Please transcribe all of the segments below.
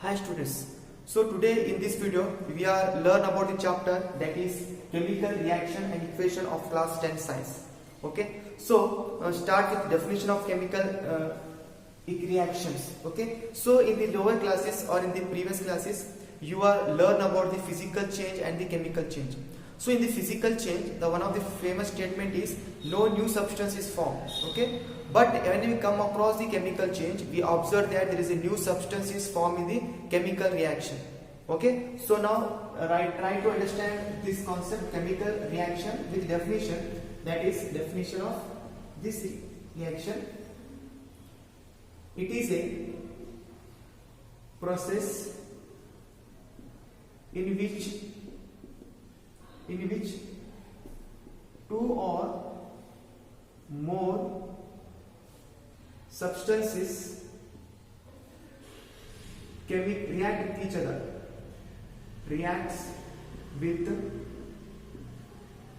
Hi students. So today in this video we are learn about the chapter that is chemical reaction and equation of class 10 science. Okay. So start with definition of chemical reactions. Okay. So in the lower classes or in the previous classes you are learn about the physical change and the chemical change. So in the physical change, the one of the famous statement is no new substance is formed. Okay, but when we come across the chemical change, we observe that there is a new substance is formed in the chemical reaction. Okay, so now try to understand this concept chemical reaction with definition. That is definition of this reaction. It is a process in which two or more substances react with each other, reacts with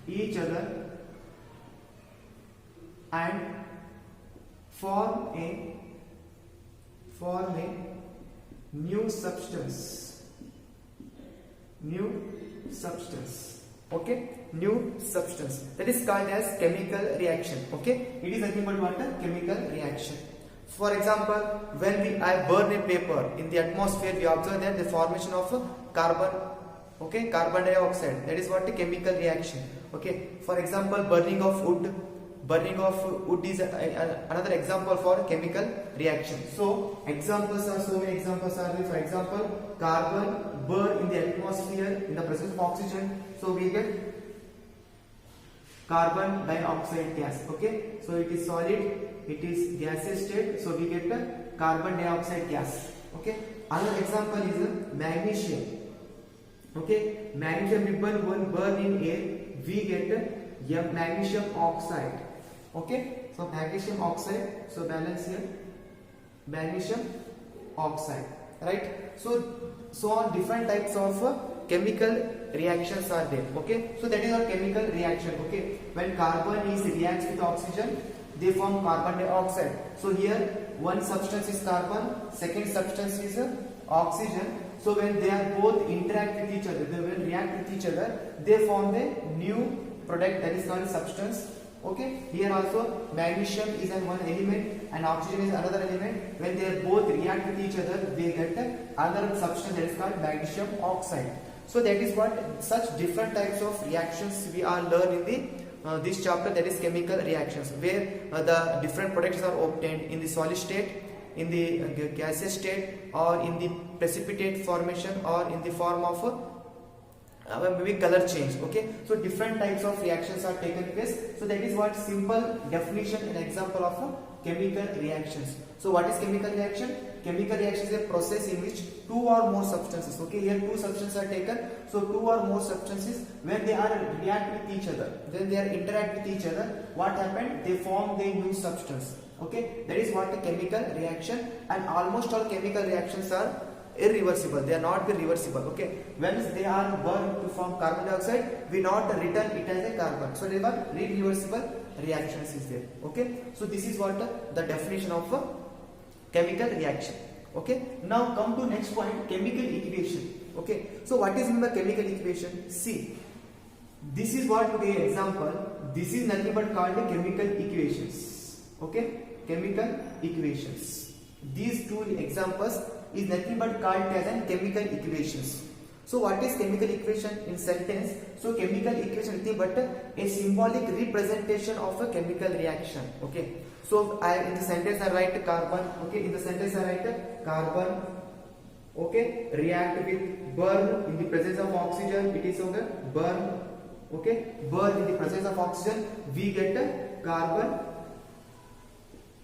each other and form a new substance. Okay, new substance, that is called as chemical reaction. Okay, it is nothing but what? A chemical reaction. For example, when I burn a paper in the atmosphere, we observe that the formation of carbon, okay, carbon dioxide, that is what? A chemical reaction. Okay, for example, burning of wood is another example for chemical reaction. So examples are, so many examples are there. For example, carbon burn in the atmosphere in the presence of oxygen, so we get carbon dioxide gas. Okay, so it is solid, it is gaseous state, so we get the carbon dioxide gas. Okay, another example is magnesium. Okay, magnesium ribbon burn in air, we get magnesium oxide. Okay, so magnesium oxide, so balance here, magnesium oxide, right? So on different types of chemical reactions are there. Okay, so that is our chemical reaction. Okay, when carbon reacts with oxygen, they form carbon dioxide. So here one substance is carbon, second substance is oxygen. So when they are both interact with each other, they will react with each other, they form a new product, that is called substance. Okay, here also magnesium is one element and oxygen is another element. When they are both react with each other, they get another substance that is called magnesium oxide. So that is what such different types of reactions we are learn in the this chapter, that is chemical reactions, where the different products are obtained in the solid state, in the gaseous state, or in the precipitate formation, or in the form of maybe color change. Okay, so different types of reactions are taken place. So that is what simple definition and example of chemical reactions. So what is chemical reaction? Chemical reaction is a process in which two or more substances, okay, here two substances are taken, so two or more substances, when they are react with each other, then they are interact with each other, what happened? They form the new substance. Okay, that is what a chemical reaction. And almost all chemical reactions are irreversible, they are not reversible. Okay, once they are burned to form carbon dioxide, we not return it as a carbon, so they are irreversible reactions is there. Okay, so this is what the definition of chemical reaction. Okay, now come to next point, chemical equation. Okay, so what is meant by chemical equation? See, this is what to be an example, this is nothing but called chemical equations. Okay, chemical equations, these two examples is nothing but called as an chemical equations. So what is chemical equation in sentence? So chemical equation is nothing but a symbolic representation of a chemical reaction. Okay, so in the sentence I write carbon. Okay, in the sentence I write carbon, okay, react with burn in the presence of oxygen, it is okay, burn. Okay, burn in the presence of oxygen, we get carbon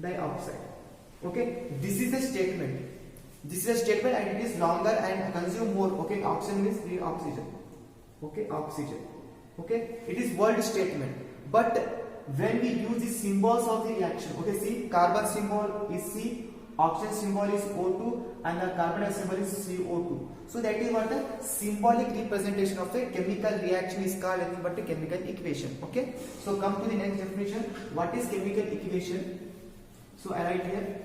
dioxide. Okay, this is a statement. This is a statement and it is longer and consume more. Okay, oxygen means free oxygen. Okay, oxygen. Okay, it is word statement. But when we use the symbols of the reaction, okay, see, carbon symbol is C, oxygen symbol is O2, and the carbon dioxide symbol is CO2. So that is what the symbolic representation of a chemical reaction is called nothing but a chemical equation. Okay, so come to the next definition. What is chemical equation? So I write here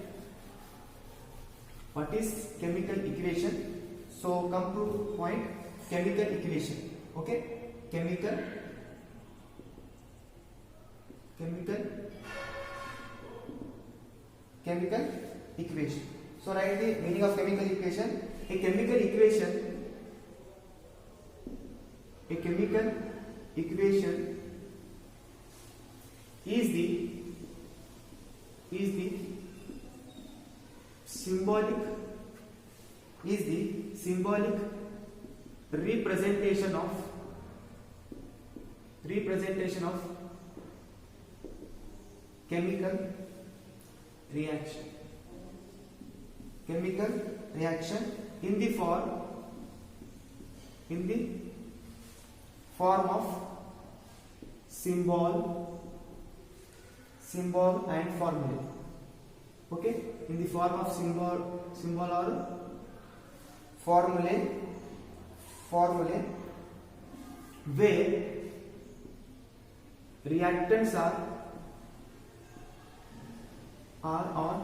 What is chemical equation? So come to point, chemical equation. Okay, chemical equation. So write the meaning of chemical equation. A chemical equation is the symbolic representation of chemical reaction in the form of symbol and formulae. Okay, in the form of symbol or formulae where reactants are on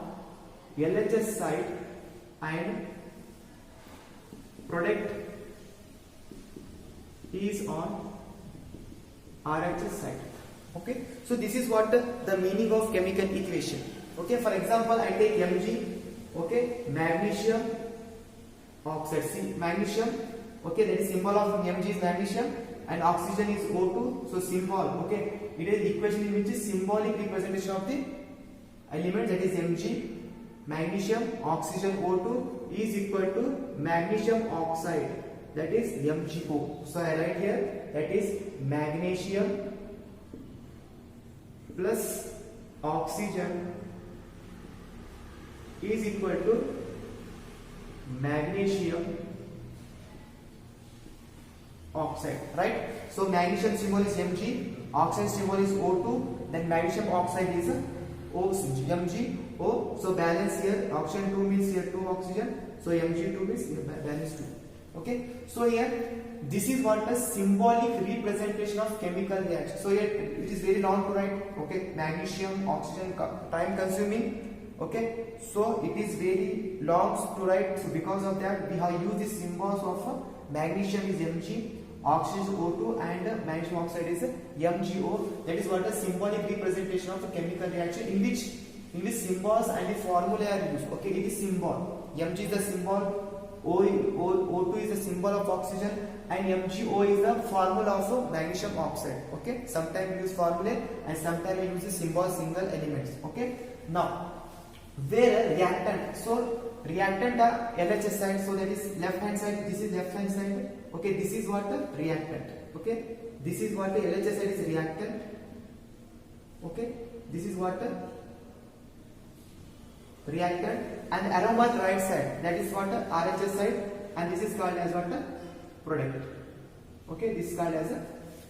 LHS side and product is on RHS side. Okay, so this is what the meaning of chemical equation. Okay, for example, I take Mg. Okay, magnesium oxide. See, magnesium. Okay, that is symbol of Mg is magnesium and oxygen is O2. So symbol. Okay, it is equation in which is symbolic representation of the element, that is Mg. Magnesium oxygen O2 is equal to magnesium oxide, that is MgO. So I write here, that is magnesium plus oxygen is equal to magnesium oxide, right? So magnesium symbol is Mg, oxygen symbol is O2, then magnesium oxide is MgO. So balance here, oxygen 2 means here 2 oxygen, so Mg2 means here balance 2. Okay, so here this is what the symbolic representation of chemical reaction. So here it is very long to write. Okay, magnesium oxygen, time consuming. Okay, so it is very long to write. So because of that we have used the symbols of magnesium is Mg, oxygen is O2 and magnesium oxide is MgO. That is what the symbolic representation of a chemical reaction in which symbols and the formula are used. Okay, it is symbol. Mg is the symbol, O2 is the symbol of oxygen and MgO is the formula of magnesium oxide. Okay, sometimes we use formula and sometimes we use the symbol single elements. Okay, now where reactant, so reactant are LHS side, so that is left hand side, this is left hand side. Okay, this is what the reactant. Okay, this is what the LHS side is reactant. Okay, this is what the reactant, and aroma right side, that is what the RHS side, and this is called as what the product. Okay, this is called as a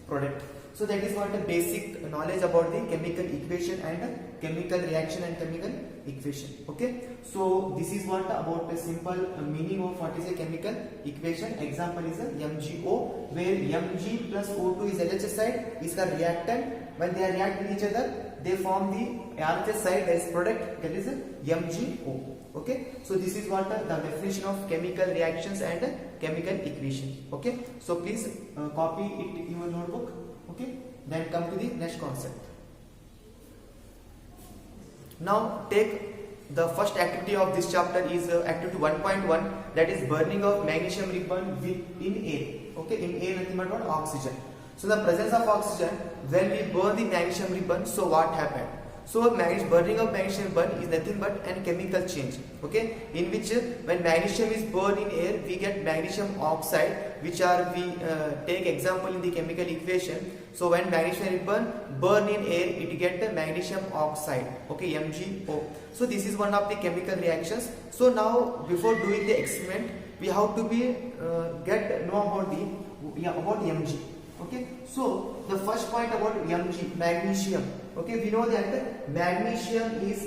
product. So that is what the basic knowledge about the chemical equation and chemical reaction and chemical equation. Okay, so this is what about the simple meaning of what is a chemical equation. Example is a MgO, where Mg plus O2 is LHS side, is the reactant. When they are react with each other, they form the RHS side, that is product, that is a MgO. Okay, so this is what the definition of chemical reactions and chemical equation. Okay, so please copy it in your notebook. Okay, then come to the next concept. Now take the first activity of this chapter is activity 1.1, that is burning of magnesium ribbon in air. Okay, in air nothing but what? Oxygen. So the presence of oxygen, when we burn the magnesium ribbon, so what happened? So burning of magnesium ribbon is nothing but a chemical change. Okay, in which when magnesium is burned in air, we get magnesium oxide, which are we take example in the chemical equation. So when magnesium ribbon burn in air, it get the magnesium oxide. Okay, MgO. So this is one of the chemical reactions. So now before doing the experiment, we have to be know about Mg. Okay, so the first point about Mg, magnesium. Okay, we know that magnesium is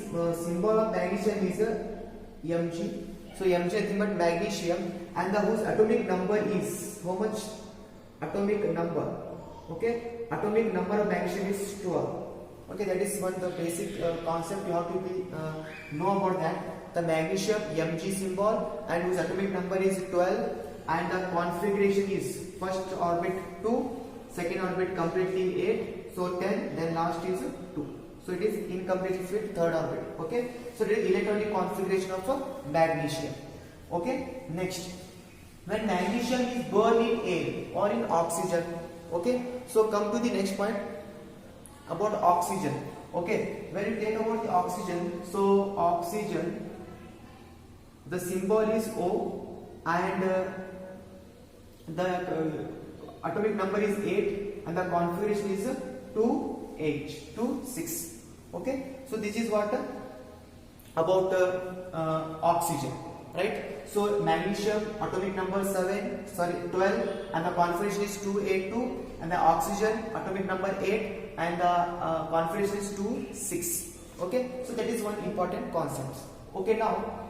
symbol of magnesium is Mg. So Mg is nothing but magnesium, and whose atomic number is how much? Atomic number. Okay, atomic number of magnesium is 12. Okay, that is one the basic concept you have to be know about that. The magnesium Mg symbol and whose atomic number is 12, and the configuration is first orbit 2, second orbit completely 8, so 10, then last is 2. So it is incomplete with third orbit. Okay, so it is electronic configuration of magnesium. Okay, next, when magnesium is burned in air or in oxygen. Okay, so come to the next point about oxygen. Okay, when you take about the oxygen, so oxygen, the symbol is O, and the atomic number is 8, and the configuration is 2H, 2, 6. Okay, so this is what about oxygen, right? So magnesium atomic number 12, and the configuration is 2A2, and the oxygen atomic number 8, and the configuration is 2, 6. Okay, so that is one important concept. Okay, now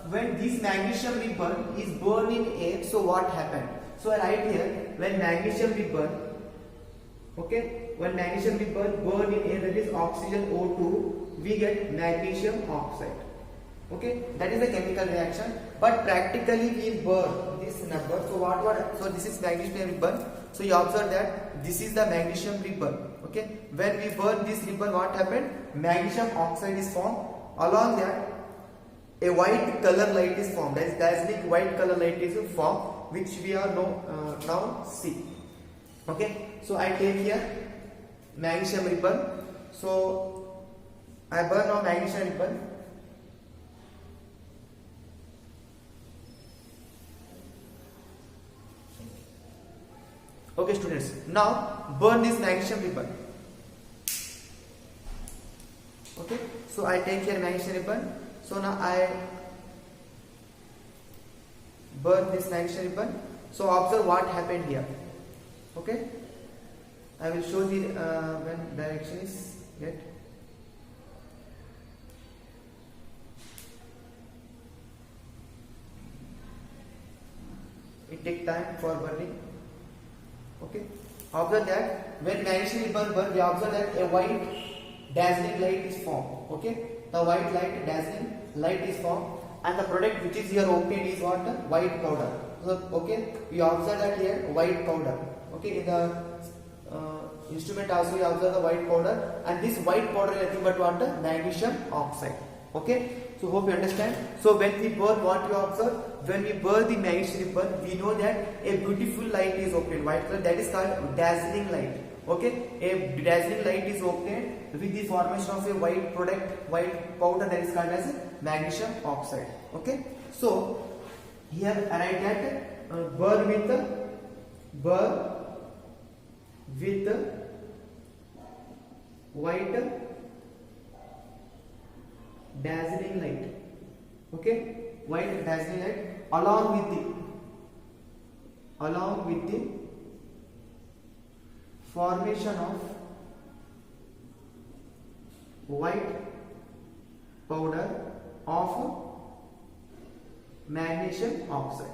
when this magnesium ribbon is burned in air, so what happened? So I write here, when magnesium ribbon, okay, when magnesium ribbon burned in air, that is oxygen O2, we get magnesium oxide. Okay, that is a chemical reaction, but practically we burn this number. So so this is magnesium ribbon. So you observe that this is the magnesium ribbon. Okay, when we burn this ribbon, what happened? Magnesium oxide is formed. Along that, a white color light is formed. That is dazzling white color light is formed, which we are now see. Okay, so I take here magnesium ribbon. So I burn now magnesium ribbon. Okay, students, now burn this magnesium ribbon. Okay, so I take here magnesium ribbon. So now I burn this magnesium ribbon. So observe what happened here. Okay, I will show the when direction is get. It takes time for burning. Okay, observe that when magnesium ribbon burn, we observe that a white dazzling light is formed. Okay, the white light dazzling light is formed, and the product which is here obtained is what? White powder. So okay, we observe that here white powder. Okay, in the instrument also we observe the white powder, and this white powder is nothing but what? Magnesium oxide. Okay, so hope you understand. So when we burn, what we observe? When we burn the magnesium ribbon, we know that a beautiful light is obtained, white color, that is called dazzling light. Okay, a dazzling light is obtained with the formation of a white product, white powder, that is called as magnesium oxide. Okay, so here I write that burn with white dazzling light. Okay, white dazzling light along with the formation of white powder of magnesium oxide.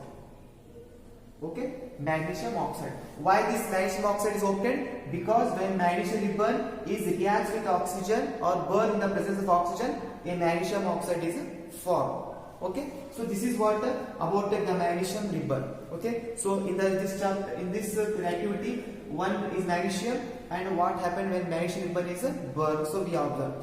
Okay, magnesium oxide. Why this magnesium oxide is obtained? Because when magnesium ribbon is reacts with oxygen or burn in the presence of oxygen, a magnesium oxide is formed. Okay, so this is what about the magnesium ribbon. Okay, so in this activity, one is magnesium, and what happened when magnesium ribbon is burned. So we observe.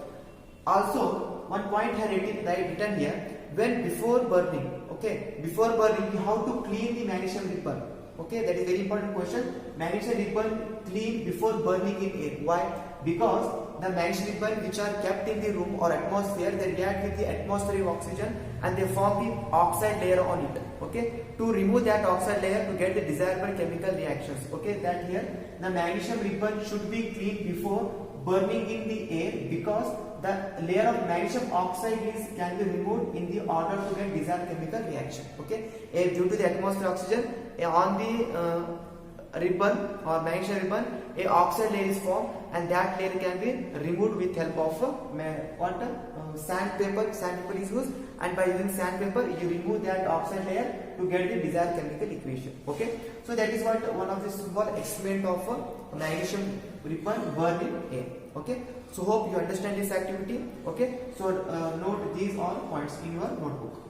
Also, one point here written here, when before burning, okay, before burning we have to clean the magnesium ribbon. Okay, that is very important question. Magnesium ribbon clean before burning in air. Why? Because the magnesium ribbon which are kept in the room or atmosphere, they react with the atmospheric oxygen and they form the oxide layer on it. Okay, to remove that oxide layer to get the desirable chemical reactions. Okay, that here the magnesium ribbon should be cleaned before burning in the air, because the layer of magnesium oxide can be removed in the order to get desired chemical reaction. Okay, due to the atmospheric oxygen on the ribbon or magnesium ribbon, a oxide layer is formed, and that layer can be removed with help of sandpaper. Sandpaper is used, and by using sandpaper you remove that oxide layer to get the desired chemical equation. Okay, so that is what one of the small experiment of magnesium ribbon burn in air. Okay, so hope you understand this activity. Okay, so note these all points in your notebook.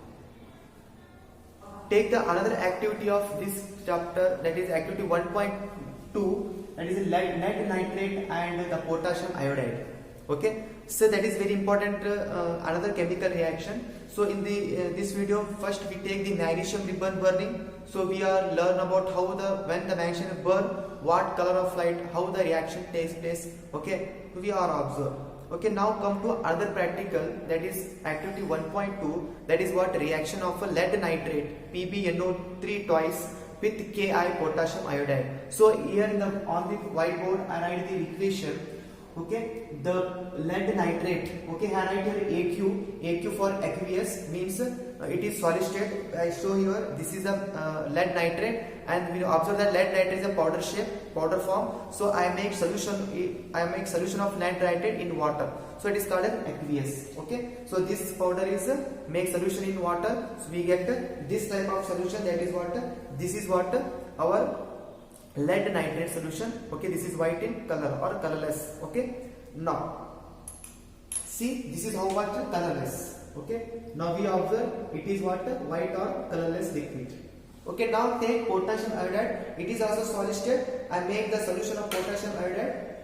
Take the another activity of this chapter, that is activity 1.2, that is lead nitrate and the potassium iodide. Okay, so that is very important, another chemical reaction. So in the this video, first we take the magnesium ribbon burning. So we are learn about how when the magnesium burn, what color of light, how the reaction takes place. Okay, we are observed. Okay, now come to other practical, that is activity 1.2, that is what reaction of a lead nitrate PbNO3 twice with Ki potassium iodide. So here in on the whiteboard I write the equation. Okay, the lead nitrate, okay, I write here AQ for aqueous, means it is solid state. I show here this is a lead nitrate, and we observe that lead nitrate is a powder shape, powder form. So I make solution of lead nitrate in water, so it is called as aqueous. Okay, so this powder is make solution in water, so we get this type of solution, that is what this is what our lead nitrate solution. Okay, this is white in color or colorless. Okay, now see, this is how much colorless. Okay, now we observe it is what white or colorless liquid. Okay, now take potassium iodide, it is also solid state. I make the solution of potassium iodide,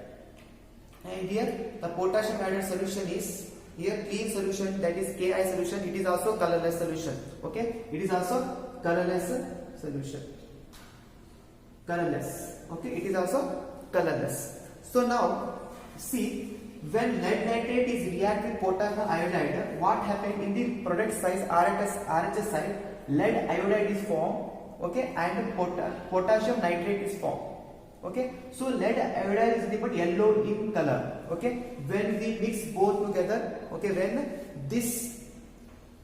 and here the potassium iodide solution is here clean solution, that is Ki solution. It is also colorless solution. Okay, it is also colorless solution. Colorless. Okay, it is also colorless. So now see, when lead nitrate is react with potassium iodide, what happened in the product size RHS side, lead iodide is formed. Okay, and potassium nitrate is formed. Okay, so lead iodide is little bit yellow in color. Okay, when we mix both together, okay, when this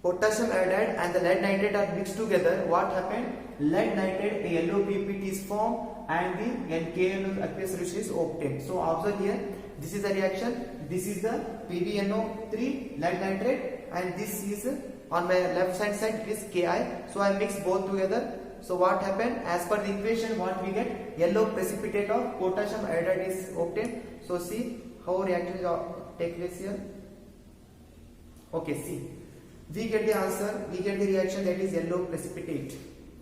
potassium iodide and the lead nitrate are mixed together, what happened? Lead nitrate, a yellow PPT is formed and the KNO aqueous solution is obtained. So observe here, this is the reaction, this is the PbNO3 lead nitrate, and this is on my left hand side, it is Ki. So I mix both together. So what happened? As per the equation, what we get? Yellow precipitate of potassium iodide is obtained. So see how reaction take place here. Okay, see, we get the answer, we get the reaction, that is yellow precipitate.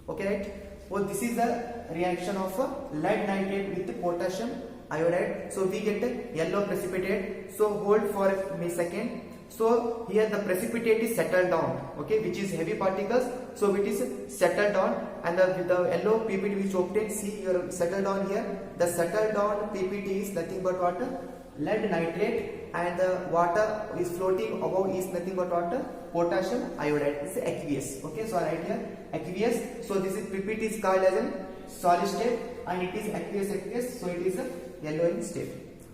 Okay, right? Well, this is the reaction of lead nitrate with potassium iodide. So we get a yellow precipitate. So hold for a second. So here the precipitate is settled down, okay, which is heavy particles. So it is settled down, and the yellow PPT which obtained, see your settled down here. The settled down PPT is nothing but water, lead nitrate, and the water is floating above is nothing but water, potassium iodide. It's aqueous. Okay, so I write here aqueous. So this is PPT is called as a solid state, and it is aqueous. So it is a yellow in state.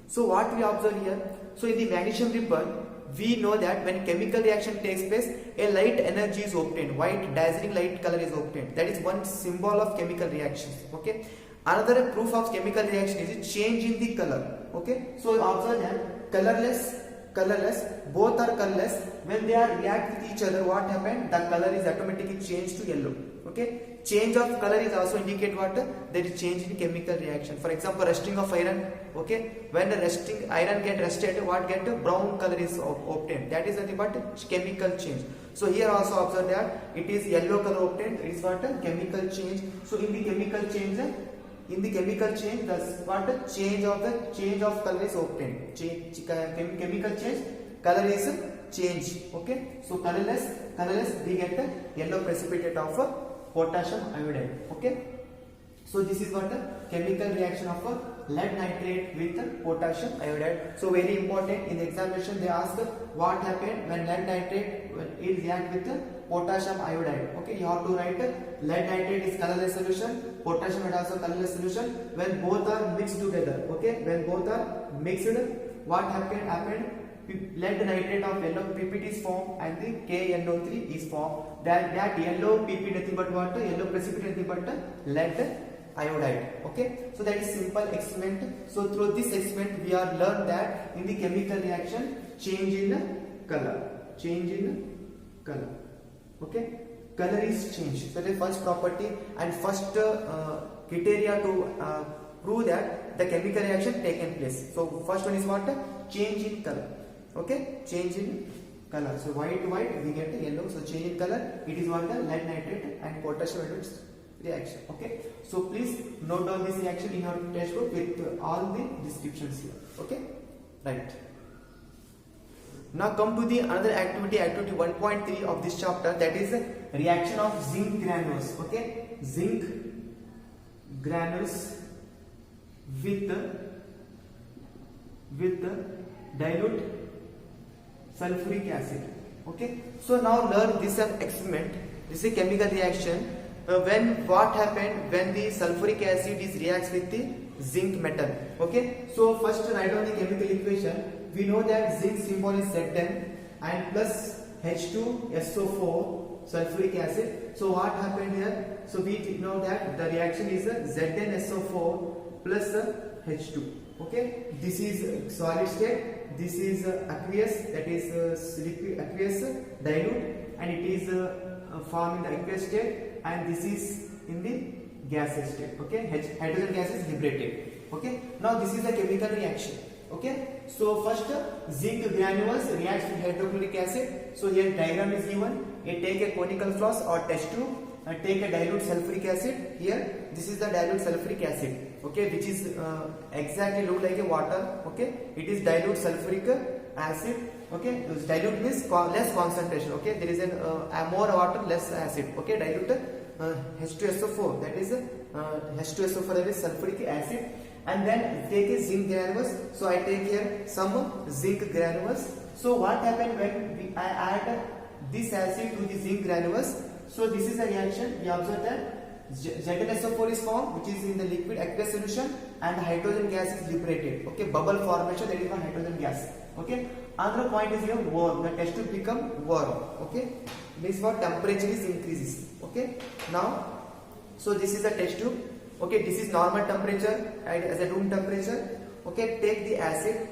So what we observe here? So in the magnesium ribbon, we know that when chemical reaction takes place, a light energy is obtained, white dazzling light color is obtained. That is one symbol of chemical reactions. Okay, another proof of chemical reaction is change in the color. Okay, so observe that colorless, both are colorless. When they are react with each other, what happened? The color is automatically changed to yellow. Okay, change of color is also indicate what? There is change in chemical reaction. For example, rusting of iron. Okay, when the rusting iron get rusted, what get brown color is obtained. That is nothing but chemical change. So here also observe that it is yellow color obtained. It is what? Chemical change. So in the chemical change, the what? Change of color is obtained. Chemical change, color is change. Okay, so colorless we get the yellow precipitate of potassium iodide. Okay, so this is what a chemical reaction of lead nitrate with potassium iodide. So very important, in the examination they ask what happened when lead nitrate is react with potassium iodide. Okay, you have to write lead nitrate is colorless solution, potassium iodide also colorless solution. When both are mixed together, okay, when both are mixed, what happened? Lead nitrate of yellow PPT is formed and the KNO3 is formed. That yellow PP nothing but what? Yellow precipitate nothing but lead iodide. Okay, so that is simple experiment. So through this experiment we are learned that in the chemical reaction, change in color. Okay, color is changed. So the first property and first criteria to prove that the chemical reaction taken place. So first one is what? Change in color. Okay, change in color. So white to white we get yellow. So change in color, it is what? The lead nitrate and potassium nitrate reaction. Okay, so please note down this reaction in your textbook with all the descriptions here. Okay, right. Now come to the another activity 1.3 of this chapter, that is reaction of zinc granules. Okay, zinc granules with dilute sulfuric acid. Okay, so now learn this experiment. This is a chemical reaction. When what happened when the sulfuric acid is reacts with the zinc metal. Okay, so first write down the chemical equation. We know that zinc symbol is Zn and plus H2SO4 sulfuric acid. So what happened here? So we know that the reaction is ZnSO4 plus H2. Okay, this is solid state, this is aqueous, that is liquid aqueous dilute, and it is formed in the aqueous state, and this is in the gaseous state. Okay, hydrogen gas is liberated. Okay, now this is a chemical reaction. Okay, so first zinc granules reacts with hydrochloric acid. So here diagram is given. You take a conical floss or test tube and take a dilute sulfuric acid. Here this is the dilute sulfuric acid. Okay, which is exactly look like a water. Okay, it is dilute sulfuric acid. Okay, dilute means less concentration. Okay, there is more water, less acid. Okay, dilute H2SO4, that is H2SO4, that is sulfuric acid. And then take a zinc granules. So I take here some zinc granules. So what happened when I add this acid to the zinc granules? So this is a reaction. We observe that ZnSO4 is formed, which is in the liquid aqueous solution, and the hydrogen gas is liberated. Okay, bubble formation, that is called hydrogen gas. Okay, another point is here warm. The test tube become warm. Okay, means what? Temperature is increases. Okay, now so this is a test tube. Okay, this is normal temperature and as a room temperature. Okay, take the acid.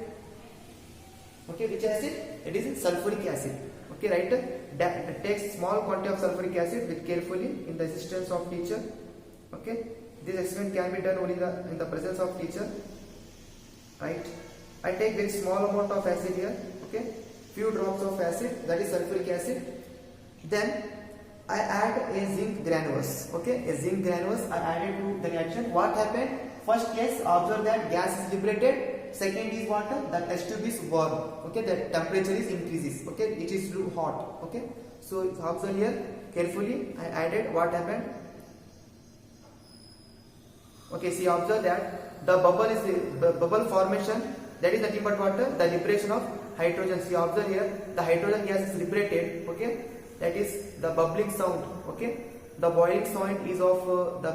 Okay, which acid? It is sulfuric acid. Okay, right? Take small quantity of sulfuric acid with carefully in the assistance of teacher. Okay, this experiment can be done only in the presence of teacher. Right? I take very small amount of acid here. Okay, few drops of acid, that is sulfuric acid. Then I add a zinc granules. Okay, a zinc granules I added to the reaction. What happened? First case, observe that gas is liberated. Second is water. The test tube is warm. Okay, the temperature is increases. Okay, it is too hot. Okay, so observe here carefully. I added. What happened? Okay, see, observe that the bubble is the bubble formation. That is nothing but water. The liberation of hydrogen. See, observe here. The hydrogen gas is liberated. Okay. That is the bubbling sound. Okay, the boiling sound is of the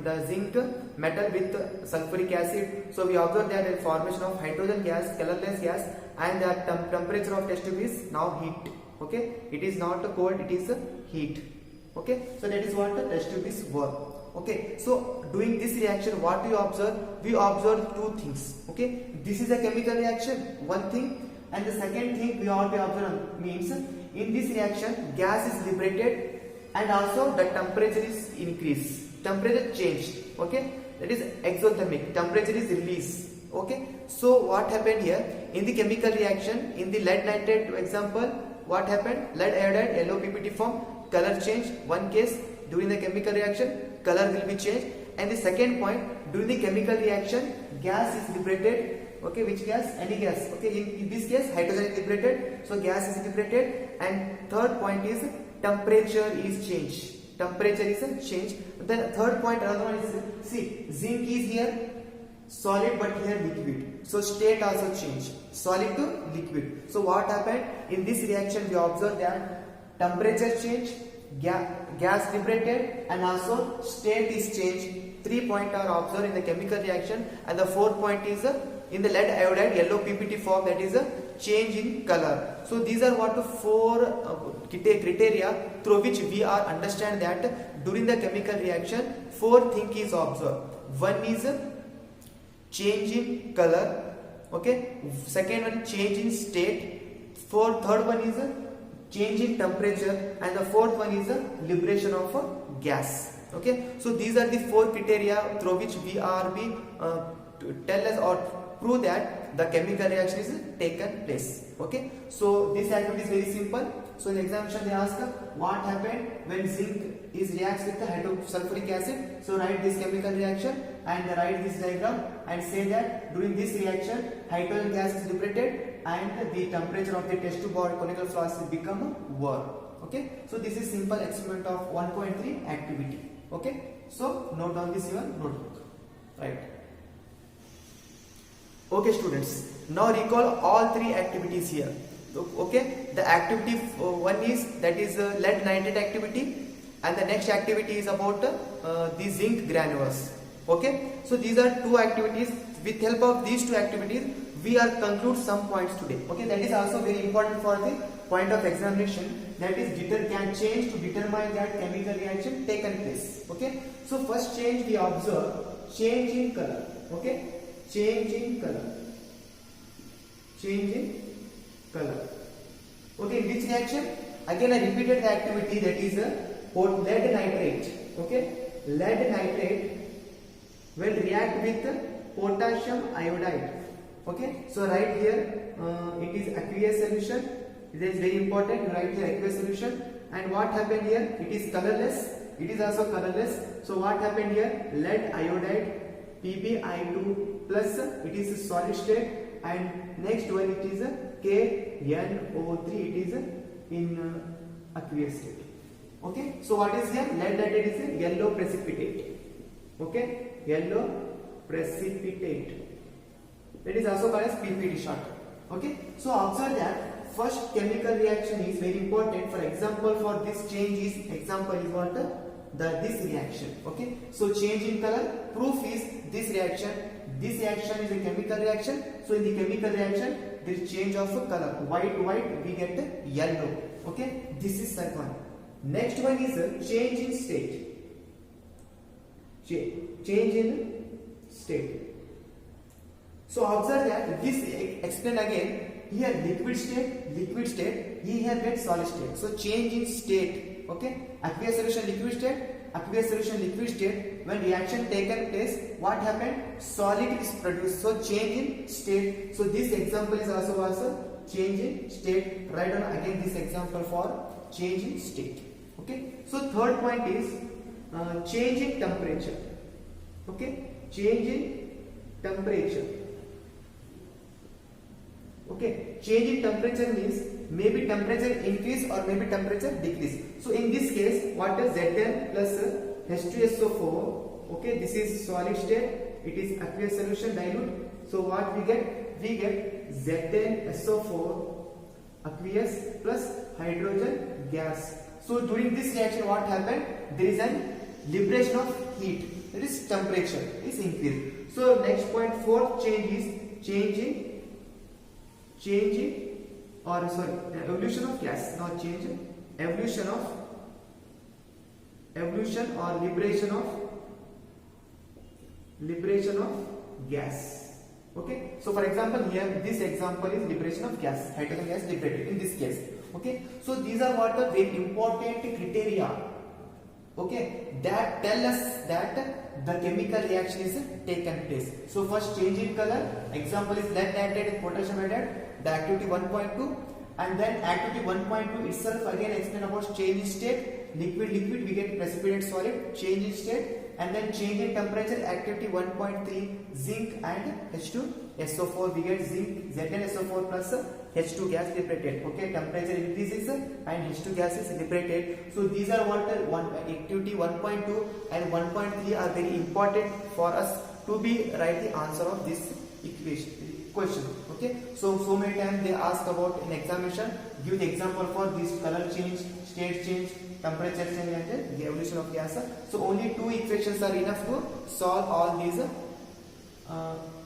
the zinc metal with sulfuric acid. So we observe that the formation of hydrogen gas, colorless gas, and the temperature of test tube is now heat. Okay, it is not cold, it is heat. Okay, so that is what the test tube is warm. Okay, so doing this reaction, what we observe? We observe two things. Okay, this is a chemical reaction, one thing, and the second thing we ought to observe means in this reaction gas is liberated and also the temperature is increased, temperature changed. Okay, that is exothermic, temperature is released. Okay, so what happened here in the chemical reaction? In the lead nitrate example, what happened? Lead iodide, LOPPT form, color change. One case during the chemical reaction, color will be changed. And the second point, during the chemical reaction, gas is liberated. Okay, which gas? Any gas. Okay, in this case, hydrogen is liberated, so gas is liberated. And third point is temperature is changed. Temperature is changed. Then third point, another one is, see, zinc is here solid, but here liquid. So state also changed, solid to liquid. So what happened in this reaction? We observe that temperature change, gas liberated, and also state is changed. 3 points are observed in the chemical reaction, and the fourth point is in the lead iodide yellow PPT form, that is a change in color. So these are what the four criteria through which we are understand that during the chemical reaction 4 things is observed. One is change in color. Okay. Second one, change in state. Third one is change in temperature, and the fourth one is liberation of gas. Okay, so these are the 4 criteria through which we are to tell us or prove that the chemical reaction is taken place. Okay, so this activity is very simple. So in the examination they ask what happened when zinc is reacts with the hydrosulfuric acid. So write this chemical reaction and write this diagram and say that during this reaction hydrogen gas is liberated and the temperature of the test tube or conical flask become warm. Okay, so this is simple experiment of 1.3 activity. Okay, so note down this in your notebook. Right. Okay students, now recall all three activities here. Okay, the activity one is that is lead nitrate activity, and the next activity is about the zinc granules. Okay, so these are two activities. With help of these two activities we are conclude some points today. Okay, that is also very important for the point of examination, that is can change to determine that chemical reaction taken place. Okay, so first change we observe change in color. Okay, change in color, change in color. Okay, which reaction? Again I repeated the activity, that is lead nitrate. Okay, lead nitrate will react with potassium iodide. Okay, so right here it is aqueous solution. This is very important. You write here aqueous solution. And what happened here? It is colorless. It is also colorless. So what happened here? Lead iodide PbI2 plus, it is a solid state, and next one it is a KNO3, it is in aqueous state. Okay, so what is here? Lead nitrate is a yellow precipitate. Okay, yellow precipitate, that is also called as PPT short. Okay, so observe that first chemical reaction is very important. For example, for this change is example is what this reaction. Okay, so change in color, proof is this reaction. This reaction is a chemical reaction. So in the chemical reaction there is change of color, white to white we get yellow. Okay, this is second one. Next one is change in state. Change in state. So observe that this explain again. Here liquid state, here get solid state. So change in state. Okay, aqueous solution liquid state, aqueous solution liquid state. When reaction taken place, what happened? Solid is produced. So change in state. So this example is also change in state. Write down again this example for change in state. Okay, so third point is change in temperature. Okay, change in temperature. Okay, change in temperature means maybe temperature increase or maybe temperature decrease. So in this case, what is Zn plus H2SO4? Okay, this is solid state. It is aqueous solution dilute. So what we get? We get ZnSO4 aqueous plus hydrogen gas. So during this reaction, what happened? There is an liberation of heat. That is temperature is increased. So next point, fourth change is evolution of gas, not change, evolution or liberation of gas. Okay, so for example here this example is liberation of gas, hydrogen gas liberated in this case. Okay, so these are what the very important criteria, okay, that tell us that the chemical reaction is taken place. So first change in color, example is lead nitrate and potassium iodide, the activity 1.2, and then activity 1.2 itself again explain about change in state, liquid we get precipitate solid, change in state, and then change in temperature, activity 1.3 zinc and H2SO4 we get zinc ZnSO4 plus H2 gas liberated. Okay, temperature increases and H2 gas is liberated. So these are what activity 1.2 and 1.3 are very important for us to be write the answer of this question. Okay, so many times they ask about in examination, give the example for this color change, state change, temperature change, and the evolution of gas. So only two equations are enough to solve all these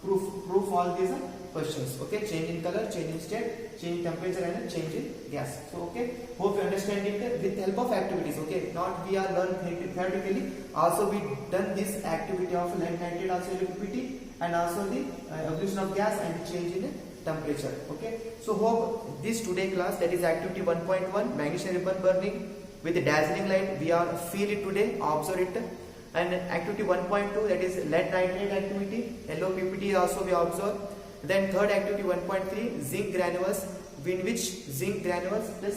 proof all these questions. Okay, change in color, change in state, change in temperature, and change in gas. So okay, hope you understand it with help of activities. Okay, not we are learn theoretically, also we done this activity of lead nitrate also activity, and also the evolution of gas and change in temperature. Okay, so hope this today class, that is activity 1.1 magnesium ribbon burning with dazzling light, we are feel it today, observe it, And activity 1.2, that is lead nitrate activity, yellow PPT also we observe. Then third activity 1.3, zinc granules, in which zinc granules plus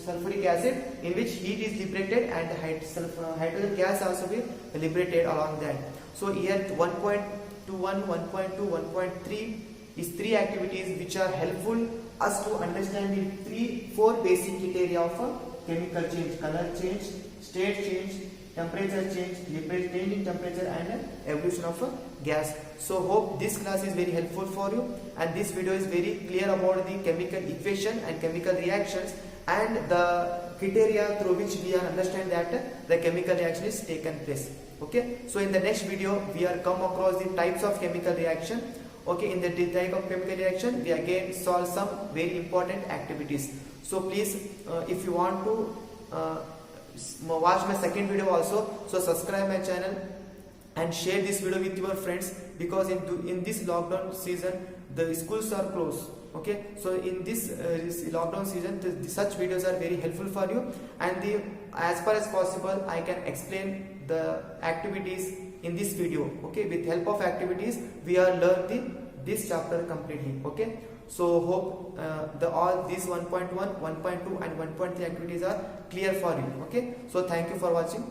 sulfuric acid, in which heat is liberated and hydrogen gas also be liberated along that. So here 1.21, 1.2, 1.3 is three activities which are helpful us to understand the four basic criteria of a chemical change: color change, state change, temperature change, change in temperature, and evolution of a gas. So hope this class is very helpful for you, and this video is very clear about the chemical equation and chemical reactions and the criteria through which we are understand that the chemical reaction is taken place. Okay, so in the next video we are come across the types of chemical reaction. Okay, in the type of chemical reaction we again solve some very important activities. So please, if you want to watch my second video also, so subscribe my channel and share this video with your friends, because in this lockdown season the schools are closed. Okay, so in this lockdown season such videos are very helpful for you, and as far as possible I can explain the activities in this video. Okay, with help of activities we are learn this chapter completely. Okay, so hope all these 1.1, 1.2 and 1.3 activities are clear for you. Okay, so thank you for watching.